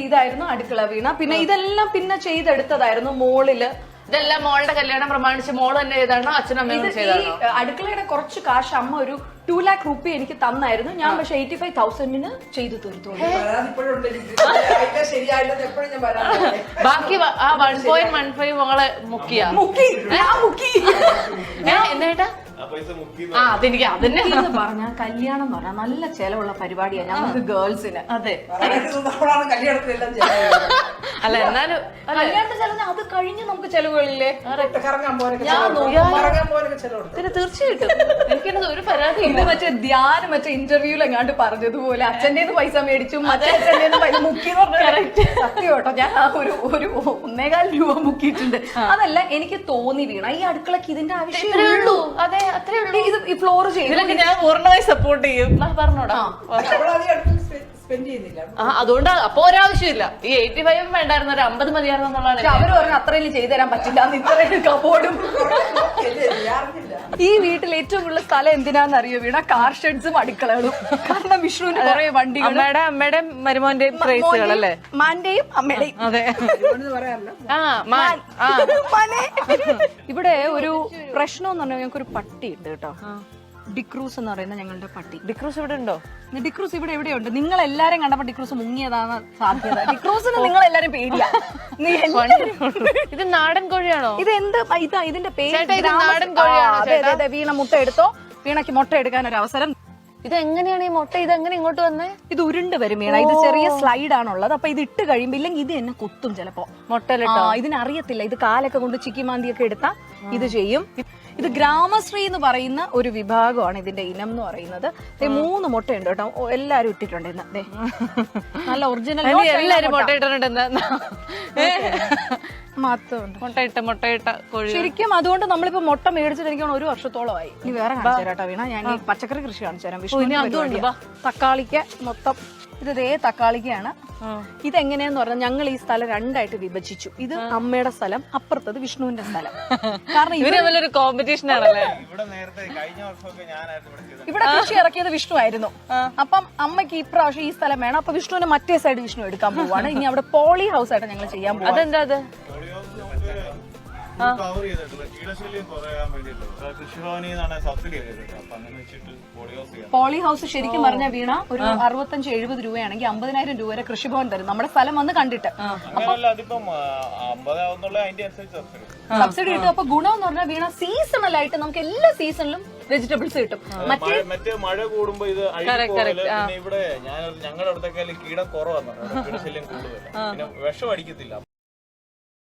ഇതായിരുന്നു അടുക്കള വീണ. പിന്നെ ഇതെല്ലാം പിന്നെ ചെയ്തെടുത്തതായിരുന്നു മോളില്. ഇതെല്ലാം മോളുടെ കല്യാണം പ്രമാണിച്ച് മോള് തന്നെ ചെയ്താണോ അച്ഛനും അമ്മയും ചെയ്താണോ? അടുക്കളയുടെ കുറച്ച് കാശ് അമ്മ ഒരു 2 lakh രൂപ എനിക്ക് തന്നായിരുന്നു. ഞാൻ പക്ഷെ 85,000 ചെയ്തു തീർത്തു. ബാക്കി 1.15 മോളെ മുക്കിയാ എന്നേട്ടാ അതെനിക്ക് അതന്നെ പറഞ്ഞാൽ കല്യാണം പറഞ്ഞാൽ നല്ല ചെലവുള്ള പരിപാടിയാണ് ഞങ്ങൾക്ക് ഗേൾസിന്. അതെ അല്ല എന്നാലും കല്യാണത്തിന് ചെലവ് അത് കഴിഞ്ഞ് നമുക്ക് ചെലവുകളില്ലേ? പിന്നെ തീർച്ചയായിട്ടും എനിക്കെന്നത് ഒരു പരാതി. ഇത് മറ്റേ ഇന്റർവ്യൂല് എങ്ങാണ്ട് പറഞ്ഞതുപോലെ അച്ഛൻ്റെ പൈസ മേടിച്ചു മറ്റേ അച്ഛൻ്റെ പൈസ മുക്കി സത്യം കേട്ടോ. ഞാൻ ഒരു 1.25 രൂപ മുക്കിയിട്ടുണ്ട്. അതല്ല എനിക്ക് തോന്നി വീണ ഈ അടുക്കളക്ക് ഇതിന്റെ ആവശ്യമേ ഉള്ളൂ. അതെ അത്രേ ഉള്ളൂ. ഇത് ഈ ഫ്ലോർ ഇതിലൊക്കെ ഞാൻ പൂർണ്ണമായി സപ്പോർട്ട് ചെയ്യും. പറഞ്ഞോടാ അതുകൊണ്ട് അപ്പൊ ഒരാവശ്യമില്ല. ഈ 85 വേണ്ടായിരുന്നു, ഒരു 50 മതിയായിരുന്നു എന്നുള്ളതാണ്. അവര് പറഞ്ഞു അത്രയും ചെയ്തു തരാൻ പറ്റില്ല, ഇത്രയും കബോർഡും. ഈ വീട്ടിൽ ഏറ്റവും കൂടുതൽ സ്ഥലം എന്തിനാന്ന് അറിയോ വീണ? കാർ ഷെഡ്സും അടുക്കളകളും. കാരണം വിഷ്ണുവിന് കുറെ വണ്ടികൾ, അമ്മയുടെ മരുമോന്റെയും ക്രേസുകൾ അല്ലേ? മാന്റെയും അമ്മയുടെയും. അതെ ഇവിടെ ഒരു പ്രശ്നം എന്ന് പറഞ്ഞാൽ ഞങ്ങൾക്ക് ഒരു പട്ടി ഉണ്ട് കേട്ടോ. ഡിക്രൂസ് എന്ന് പറയുന്ന ഞങ്ങളുടെ പട്ടി. ഡിക്രൂസ് ഇവിടെ ഉണ്ടോ? ഡിക്രൂസ് ഇവിടെ എവിടെയുണ്ട്? നിങ്ങൾ എല്ലാരും കണ്ടപ്പോ ഡിക്രൂസ് മുങ്ങിയതാണ് സാധ്യത. ഡിക്രൂസിന് നിങ്ങൾ എല്ലാരും പേടിയാ. ഇത് നാടൻ കോഴിയാണോ? ഇത് എന്ത് ഇതിന്റെ പേര്? നാടൻ കോഴിയാണോ? അതെ വീണ മുട്ട എടുത്തോ. വീണയ്ക്ക് മുട്ട എടുക്കാൻ ഒരു അവസരം. ഇത് എങ്ങനെയാണ് ഈ മുട്ട ഇതെങ്ങനെ ഇങ്ങോട്ട് വന്നേ? ഇത് ഉരുണ്ട് വരും വീണ. ഇത് ചെറിയ സ്ലൈഡ് ആണുള്ളത്. അപ്പൊ ഇത് ഇട്ട് കഴിയുമ്പോ ഇല്ലെങ്കിൽ ഇത് എന്നെ കുത്തും ചിലപ്പോ. മുട്ടലിട്ടോ? ഇതിനറിയത്തില്ല. ഇത് കാലൊക്കെ കൊണ്ട് ചിക്കിമാന്തിയൊക്കെ എടുത്താ ഇത് ചെയ്യും. ഇത് ഗ്രാമശ്രീ എന്ന് പറയുന്ന ഒരു വിഭാഗമാണ് ഇതിന്റെ ഇനം എന്ന് പറയുന്നത്. 3 മുട്ടയുണ്ട് കേട്ടോ. എല്ലാരും ഇട്ടിട്ടുണ്ട് ഇന്ന്. നല്ല ഒറിജിനൽ എല്ലാരും മുട്ട ഇട്ടിട്ടുണ്ട്. മുട്ടയിട്ട കോഴി. ശരിക്കും അതുകൊണ്ട് നമ്മളിപ്പോ മുട്ട മേടിച്ചിട്ട് എനിക്ക് 1 വർഷത്തോളമായി. ഇനി വേറെ കാണിച്ചു തരാം കേട്ടോ വീണ. ഞാൻ ഈ പച്ചക്കറി കൃഷി കാണിച്ചു തരാം. തക്കാളിക്ക് മൊത്തം ഇത് തക്കാളിക്കാണ്. ഇതെങ്ങനെയാന്ന് പറഞ്ഞാൽ ഞങ്ങൾ ഈ സ്ഥലം 2ആയിട്ട് വിഭജിച്ചു. ഇത് അമ്മയുടെ സ്ഥലം, അപ്പുറത്തത് വിഷ്ണുവിന്റെ സ്ഥലം. കാരണം ഇവരൊരു കോമ്പറ്റീഷൻ ആണല്ലേ. ഇവിടെ കൃഷി ഇറക്കിയത് വിഷ്ണു ആയിരുന്നു. അപ്പം അമ്മയ്ക്ക് ഇപ്രാവശ്യം ഈ സ്ഥലം വേണം. അപ്പൊ വിഷ്ണുവിന്റെ മറ്റേ സൈഡ് വിഷ്ണു എടുക്കാൻ പോവാണ്. ഇനി അവിടെ പോളി ഹൗസ് ആയിട്ട് ഞങ്ങൾ ചെയ്യാൻ പോകും. അതെന്താ അത്? പോളി ഹൗസ് ശരിക്കും പറഞ്ഞ വീണ ഒരു 65-70 രൂപയാണെങ്കിൽ 50,000 രൂപ വരെ കൃഷിഭവൻ തരും. നമ്മുടെ സ്ഥലം വന്ന് കണ്ടിട്ട് സബ്സിഡി കിട്ടും. അപ്പൊ ഗുണം എന്ന് പറഞ്ഞാൽ വീണ സീസണൽ ആയിട്ട് നമുക്ക് എല്ലാ സീസണിലും വെജിറ്റബിൾസ് കിട്ടും. മറ്റേ മഴ കൂടുമ്പോ ഇത് ഇവിടെ ഞങ്ങളുടെ അടുത്തൊക്കെ കീടം കുറവാണ്, കീടശല്യം കൂടുതൽ, പിന്നെ വിഷം അടിക്കത്തില്ല.